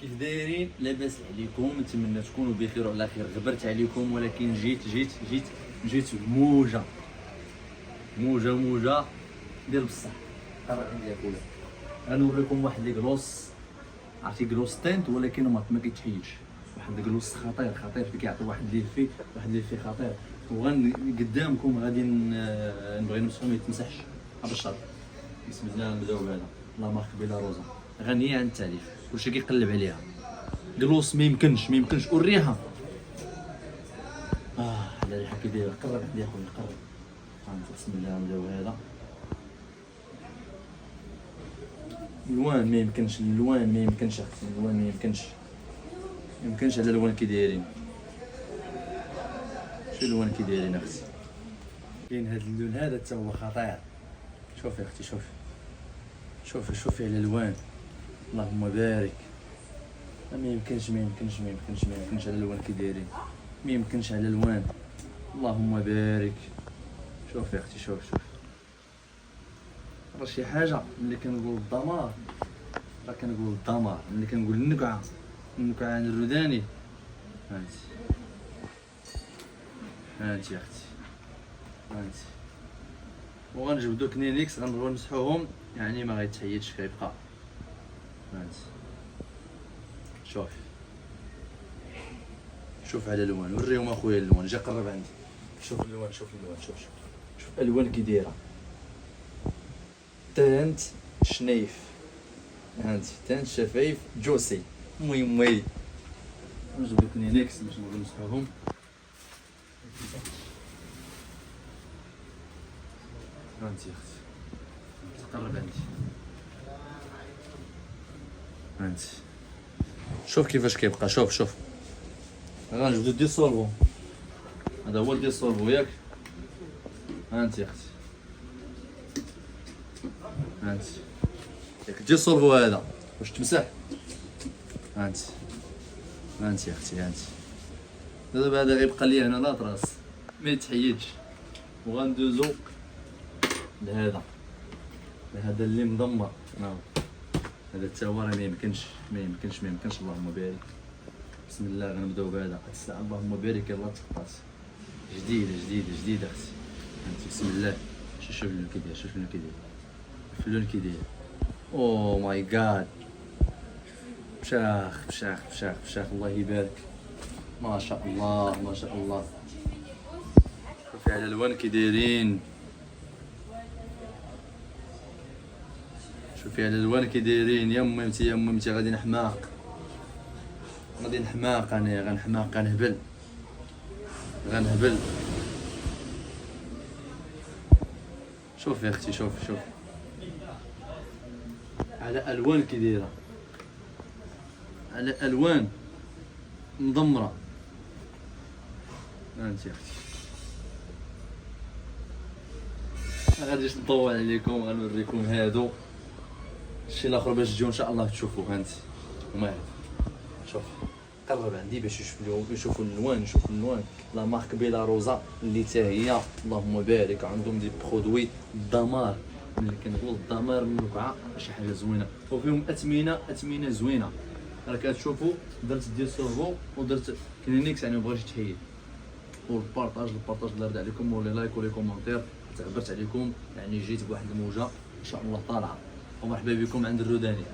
كيف دايرين؟ لاباس عليكم، نتمنى تكونوا بخير وعلى خير. غبرت عليكم ولكن جيت موجه ديال بصح. قرا عندي يا خويا، غنوريكم واحد لي كلوس. عرفتي كلوس تنت ولكن ما كيتحيدش. واحد الكلوس خطير فيه، كيعطي واحد لي في خطير. قدامكم غادي نبغي نمسحو ما يتمسحش بالشرط. بسم الله نبداو بهذا لا مارك بيلاروزا، غنية عن التعريف، كلشي كيقلب عليها. كلوس ما يمكنش والريحه على الريحه كي دايره. قرب عندي اخويا، قرب. بسم الله نبداو بهذا. الوان ما يمكنش اختي، الوان ما يمكنش على الوان كي دايرين. شو الوان كي دايرين اختي؟ كاين هذا اللون هذا حتى هو خطير. شوفي اختي، شوفي على الالوان، اللهم بارك. ما يمكنش على الالوان كي دايرين، ما يمكنش على الالوان، اللهم بارك. شوفي اختي، شوف راه شي حاجه ملي كنقول الدمار، ملي كنقول النكعه عن الروداني. هانتي اختي، وغنجبدو كنينيكس، غنبغيو نمسحوهم يعني ما غيتحيدش، كيبقى. شوف على الالوان، وريهم اخويا الالوان. جا قرب عندي، شوف الالوان، شوف الالوان كي دايره. تانت شنيف، تانت شفايف جوسي. المهم نجبدو كنينيكس باش نبغيو نمسحوهم. هانتي اختي، تقرب عندي. شوف كيفاش كيبقى. شوف غنجبدو ديسولفو. هذا هو الديسولفو ياك. هانتي اختي، ياك ديسولفو هذا واش تمسح. هانتي اختي، دابا هذا غيبقى لي هنا لاطراس ما يتحيدش. وغندوزو لهذا اللي مدمر. هذا حتى هو راه ما يمكنش. اللهم بارك. بسم الله غنبداو بهذا. الساعه اللهم بارك يلاه تقطات. جديد اختي. بسم الله. شوف اللون كي داير. او ماي جاد، بشاخ الله يبارك. ما شاء الله. شوفي على الالوان كي دايرين. يا ممتي غادي نحماق. انا غنهبل. شوف يا اختي، شوف على الوان كي دايره، على الوان مضمره. انت يا اختي ما غاديش نطول عليكم، غنوريكم هادو. الشيء الاخر باش تجيو ان شاء الله تشوفوه. هانتي هما شوف، قرب عندي باش يشوفوا الالوان. لا مارك بيلاروزا اللي حتى هي اللهم بارك عندهم دي برودوي الدمار. ملي كنقول الدمار من النكعه شي حاجه زوينه، وفيهم اثمنه زوينه. راه كتشوفوا درت ديسولفو ودرت كلينيكس، يعني مبغاش يتحيد. والبارطاج الله يرضي عليكم، ولي لايك ولي كومونتير. تعبرت عليكم يعني، جيت بواحد الموجه ان شاء الله طالعه. ومرحبا بكم عند الروداني.